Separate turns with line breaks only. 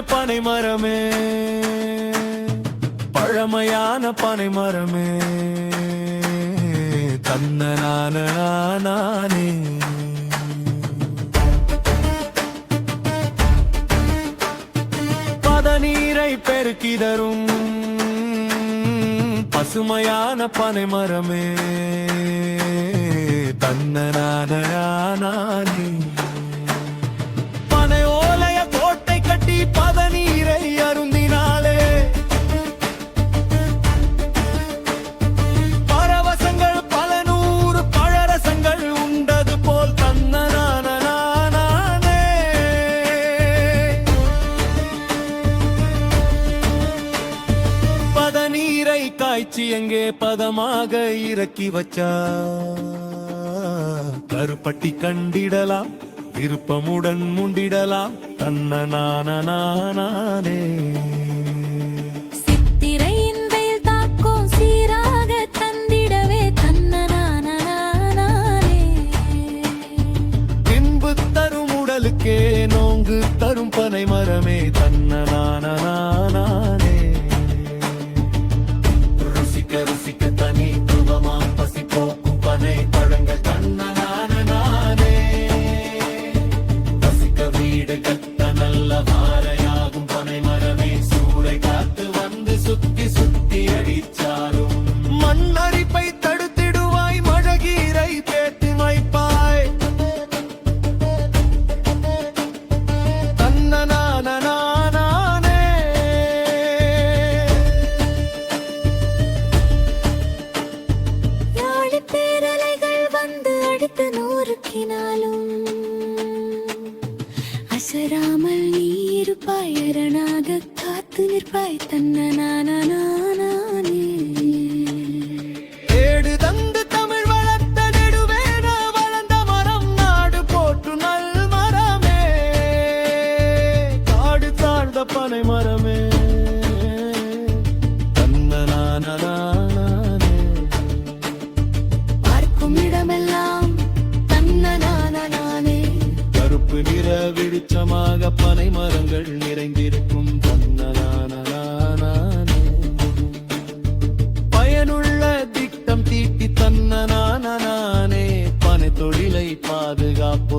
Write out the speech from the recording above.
பனை மரமே பழமையான பனை மரமே தன்னனானே பதநீரை பெருக்கி தரும் பசுமையான பனை மரமே தன்னனானே பனை ஓலைய கோட்டை கட்டி பதநீரை அருந்தினாலே பரவசங்கள் பல நூறு பழரசங்கள் உண்டது போல் தன்னனானே பதநீரை காய்ச்சி எங்கே பதமாக இறக்கி வச்சா கருப்பட்டி கண்டிடலாம் விருப்பமுடன் முண்டிடலாம் தன்னனானே
சித்திரையின் வெயில் தாக்கும் சீராக தந்திடவே தன்னனானே
பின்பு தரும் உடலுக்கே நோங்கு தரும் பனை மரமே தன்னனானே ருசிக்க ருசிக்க தனி துவமாம் பசி போக்கும் பனை பழங்கள் தன்னனானே பசிக்க வீடு கட்ட நல்ல வாரையாகும் பனை மரமே சூளை காத்து வந்து சுத்தி சுத்தி அடிச்சாலும் மண்ணரிப்பை தடுத்திடுவாய் மழகீரை தேத்தி வைப்பாய் தன்னனானே
யாழி பேரலைகள் வந்து அடித்து நூறுக்கினாலும் அசராமல் நீ இருப்பாய் அரணாக காத்து நிற்பாய் தன்னனானே
ஏடு தந்து தமிழ் வளர்த்த நெடுவேன வளர்ந்த மரம் நாடு போற்று நல் மரமே காடு தாழ்ந்த பனை மரமே தன்னனானே
பார்க்கும் இடமெல்லாம் தன்னனானே
கருப்பு நிற வெளிச்சமாக பனை மரங்கள் நிறைந்திருக்கும் தன்னனானே பயனுள்ள திட்டம் தீட்டி தன்னனானே பனை தொழிலை பாதுகாப்பு